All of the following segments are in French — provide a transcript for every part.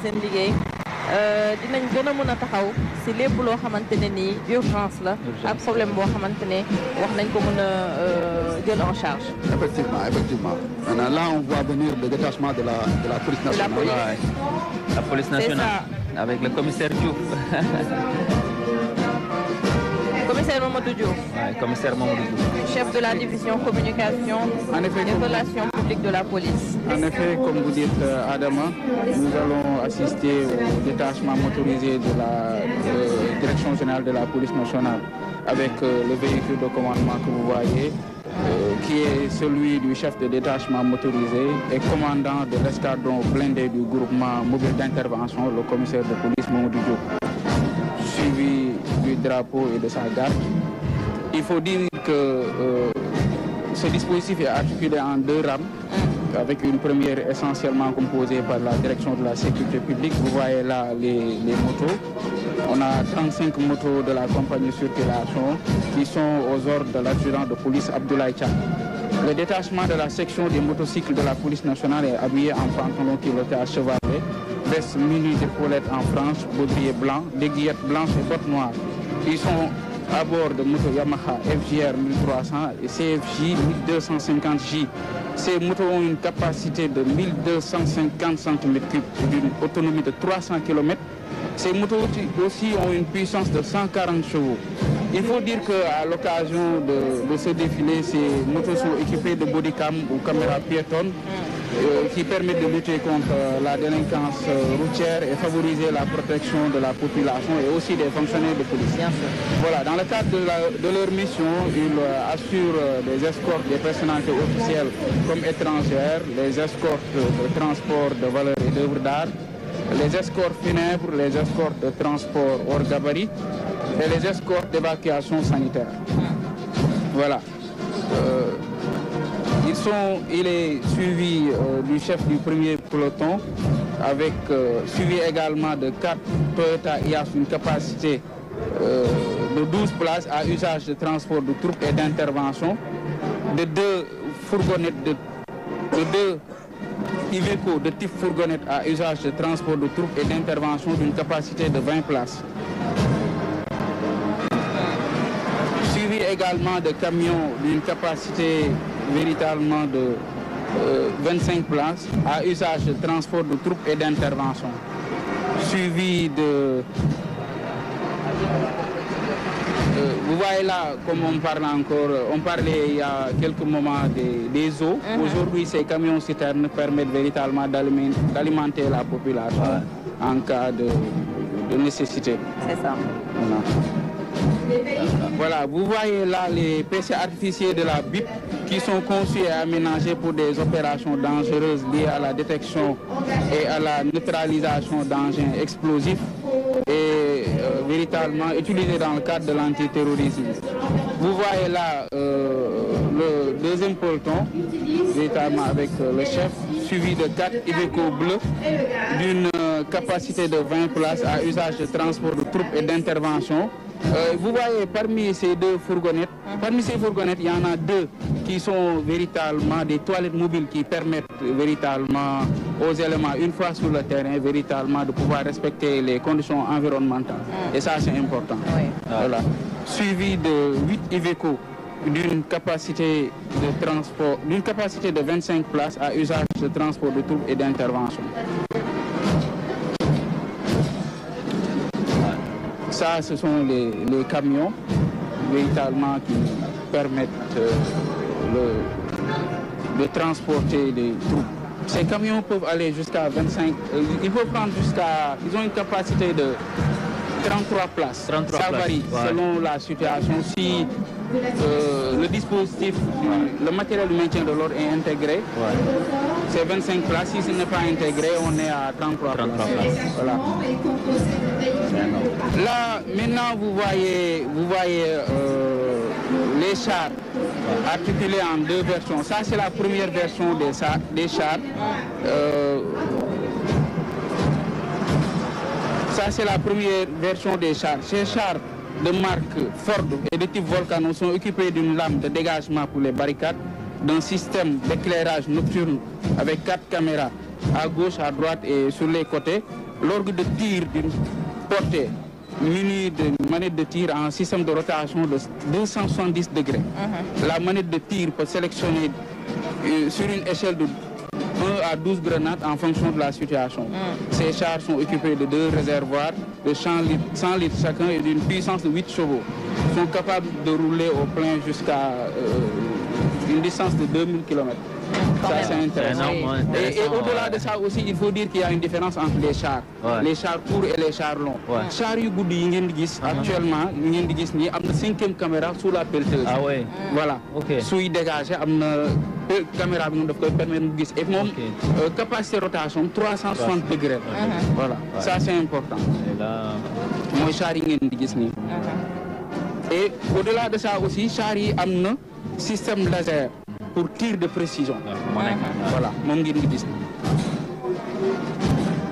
seen liggéey dinañ gën a mën a taxaw si lépp loo xamante ne nii urgence la ak problème boo xamante ne wax nañ ko mën a jël en charge. Effectivement, effectivement. Maintenant, là, on voit venir le détachement de la police nationale. La police nationale, avec le commissaire Diouf. Commissaire Mamadou Diouf. Ouais, commissaire Mamadou Diouf. Chef de la division communication et relations publiques de la police. En effet, comme vous dites, Adama, nous allons assister au détachement motorisé de la Direction générale de la police nationale avec le véhicule de commandement que vous voyez, qui est celui du chef de détachement motorisé et commandant de l'escadron blindé du groupement mobile d'intervention, le commissaire de police Mamadou Diouf, suivi du drapeau et de sa garde. Il faut dire que ce dispositif est articulé en deux rames, avec une première essentiellement composée par la direction de la sécurité publique. Vous voyez là les motos. On a 35 motos de la compagnie circulation qui sont aux ordres de l'adjudant de police Abdoulaye Tcham. Le détachement de la section des motocycles de la police nationale est habillé en pantalon piloté à chevalet, veste munie d'épaulettes en franges, baudrier blanc, d'aiguillettes blanches et bottes noires. Ils sont à bord de moto Yamaha FJR 1300 et CFJ 1250J. Ces motos ont une capacité de 1250 cm3 d'une autonomie de 300 km. Ces motos aussi ont une puissance de 140 chevaux. Il faut dire qu'à l'occasion de ce défilé, ces motos sont équipées de bodycam ou caméras piétonnes qui permettent de lutter contre la délinquance routière et favoriser la protection de la population et aussi des fonctionnaires de police. Voilà, dans le cadre de leur mission, ils assurent des escortes des personnalités officielles comme étrangères, les escortes de transport de valeurs et d'œuvres d'art, les escortes funèbres, les escortes de transport hors gabarit et les escortes d'évacuation sanitaire. Voilà. Il est suivi du chef du premier peloton, avec suivi également de 4 Toyota Hiace, une capacité de 12 places à usage de transport de troupes et d'intervention, de 2 fourgonnettes de 2 Iveco de type fourgonnette à usage de transport de troupes et d'intervention d'une capacité de 20 places. Suivi également de camions d'une capacité véritablement de 25 places à usage de transport de troupes et d'intervention. Suivi de... vous voyez là, comme on parlait il y a quelques moments des eaux. Aujourd'hui, ces camions citernes permettent véritablement d'alimenter la population en cas de nécessité. C'est ça. Voilà, vous voyez là les PC artificiels de la BIP qui sont conçus et aménagés pour des opérations dangereuses liées à la détection et à la neutralisation d'engins explosifs et véritablement utilisés dans le cadre de l'antiterrorisme. Vous voyez là le deuxième peloton, véritablement avec le chef, suivi de 4 Iveco bleus d'une capacité de 20 places à usage de transport de troupes et d'intervention. Vous voyez parmi ces 2 fourgonnettes, il y en a 2 qui sont véritablement des toilettes mobiles qui permettent véritablement aux éléments, une fois sur le terrain, véritablement de pouvoir respecter les conditions environnementales. Et ça, c'est important. Oui. Voilà. Suivi de 8 Iveco d'une capacité de transport, d'une capacité de 25 places à usage de transport de troupes et d'intervention. Ça, ce sont les camions véritablement qui permettent de transporter des troupes. Ces camions peuvent aller jusqu'à 25, ils peuvent prendre ils ont une capacité de 33 places. 33 ça varie selon la situation. Si le dispositif, le matériel de maintien de l'ordre est intégré, c'est 25 places. Si ce n'est pas intégré, on est à 33 places. Voilà. Là, maintenant, vous voyez les chars articulés en 2 versions. Ça, c'est la première version des chars. Ça, c'est la première version des chars. Ces chars de marque Ford et de type Volcano sont équipés d'une lame de dégagement pour les barricades, d'un système d'éclairage nocturne avec 4 caméras à gauche, à droite et sur les côtés, l'orgue de tir d'une portée muni de manette de tir en système de rotation de 270 degrés. La manette de tir peut sélectionner sur une échelle de 1 à 12 grenades en fonction de la situation. Ces chars sont équipés de 2 réservoirs de 100 litres chacun et d'une puissance de 8 chevaux. Ils sont capables de rouler au plein jusqu'à une distance de 2000 km. Ça, c'est intéressant. Et au-delà de ça aussi, il faut dire qu'il y a une différence entre les chars. Les chars courts et les chars longs. Chars yu guddi yi ngeen di gis actuellement ngeen di gis nii am na 5e caméra sous la pelleteuse. Ah ouais. Voilà. Suy dégager am na caméra bi moom daf koy permettre mu gis et moom capacité rotation 360 degrés. Voilà. Ça c'est important. mooy chars yi ngeen di gis nii. Et au-delà de ça aussi chars yi am na système laser pour tir de précision. Voilà moom ngeen di gis.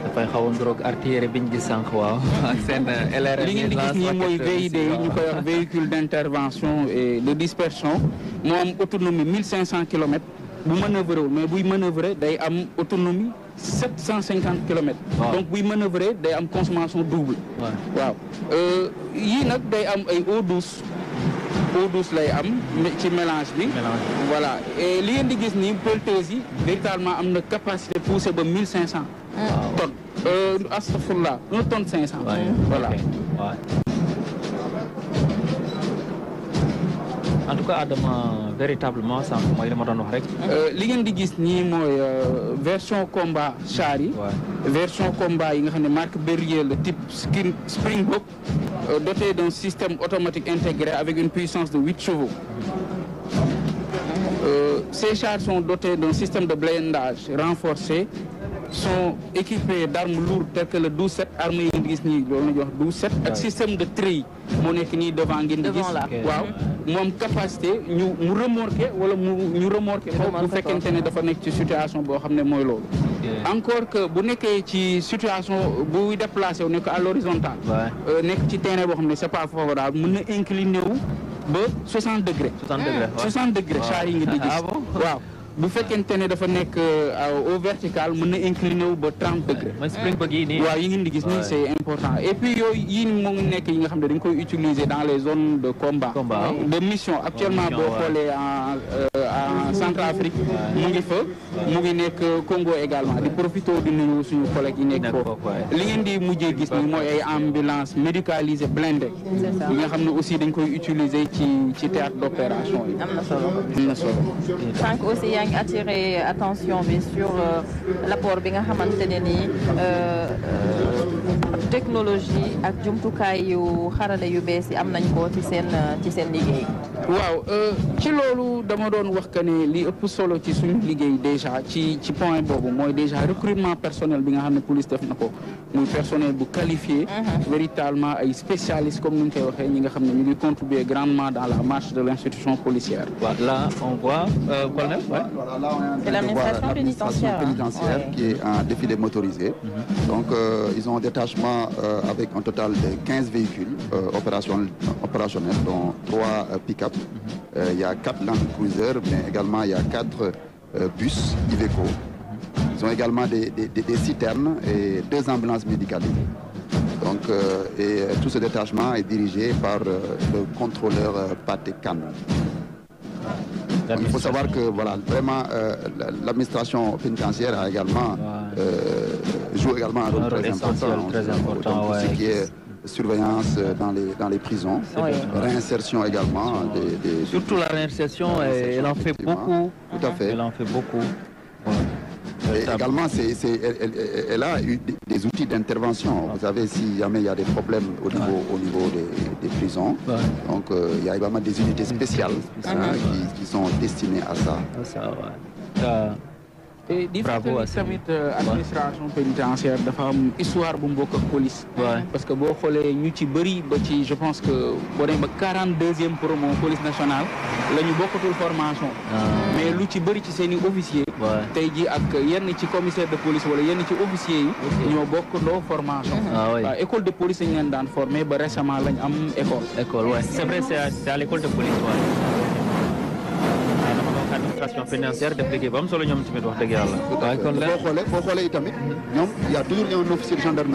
dafay xaw a ndroog artillerie bi ñu gis sànq waaw. ak seen LRM li ngeen di gis nii mooy VID ñu koy wax véhicule d'intervention et de dispersion moo am autonomie 1500 kilomètres bu manœuvrer wu mais buy manœuvrer day am autonomie 750 kilomètres. Donc buy manœuvrer day am consommation double. waaw yii nag day am ay eau douce. Eau douce lay am ci mélange bi. Voilà et li ngeen di gis nii pelleteuse yi véritablement am na capacité poussée ba 1500 tonnes. Astafurlah 1 tonne 500. Voilà. En tout cas Adama véritablement sànq mooy li ma doon wax rek. li ngeen di gis nii mooy version combat char yi. version combat yi nga xam ne marque Berlier le type Springbok doté d'un système automatique intégré avec une puissance de 8 chevaux. Ces chars sont dotés d'un système de blindage renforcé, sont équipés d'armes lourdes telles que le 12-7 armes yi ngeen di gis nii loolu la ñuy wax 12-7 ak système de treillis moo nekk nii devant ngeen di gis. waaw moom capacité ñu remorquer wala ñu remorquer bu fekkente ne dafa nekk ci situation boo xam ne mooy loolu. Encore que bu nekkee ci situation buy déplacé wu nekk à l'horizontale. nekk ci terrain boo xam ne c'est pas favorable mën na incliner wu ba 60 degrés. 60 degrés chars yi nga di gis. waaw bu fekkente ne dafa nekk au vertical mën na incliner wu ba 30 degrés. waaw yi ngeen di gis nii c'est important et puis yooyu yii moo ngi nekk yi nga xam ne dañ koy utiliser dans les zones de combat. De mission actuellement boo xoolee en Centrafrique mu ngi fa mu ngi nekk Congo également di profité di nuyu suñu collègues yi nekk foofu. li ngeen di mujjee gis nii mooy ay ambulance médicalisée blindée yi nga xam ne aussi dañ koy utiliser ci théâtre d'opération yi. am na solo. sànq aussi yaa ngi attirer attention bi sur l'apport bi nga xamante ne nii technologie ak jumtukaay yu xarale yu bees yi am nañ ko ci seen liggéey. waaw ci loolu dama doon wax que ne li ëpp solo ci suñu liggéey déjà ci point boobu mooy déjà recrutement personnel bi nga xam ne police def na ko muy personnel bu qualifié. Véritablement ay spécialistes comme ni ñu koy waxee ñi nga xam ne ñu ngi contribuer grandement dans la marche de l'institution policière. Là on voit colonel. Voilà, là on est c'est l'administration pénitentiaire qui est en défilé motorisé. Donc ils ont un détachement avec un total de 15 véhicules opérationnels dont 3 pick-up. Il y a 4 Land Cruiser, mais également il y a 4 bus Iveco. Ils ont également des citernes et 2 ambulances médicalisées. Donc, et tout ce détachement est dirigé par le contrôleur Pathé Kane. Il faut savoir que voilà, vraiment l'administration pénitentiaire a également joue également un rôle très important pour ce qui est surveillance dans les prisons, réinsertion également. Surtout la réinsertion, elle en fait beaucoup. Tout à fait. Elle en fait beaucoup. Et également, elle a eu des outils d'intervention. Vous savez, si jamais il y a des problèmes au niveau des prisons, donc il y a également des unités spéciales qui sont destinées à ça. Et di fàttali tamit administration pénitentiaire dafa am histoire bu mbokk ak police. Parce que boo xoolee ñu ci bëri ba ci je pense que boo demee ba 42e promo police nationale la ñu bokkatul formation. Mais lu ci bëri ci seen i officiers. tey jii ak yenn ci commissaire de police wala yenn ci officiers yi. ñoo bokkandoo formation. waaw école de police lañ leen daan formé ba récemment lañ am école. Ouais. C'est vrai, c'est à l'école de police. Administration pénitentiaire def liggéey ba am solo ñoom tamit wax dëgg yàlla. boo xoolee itamit ñoom y a toujours un officier de gendarmerie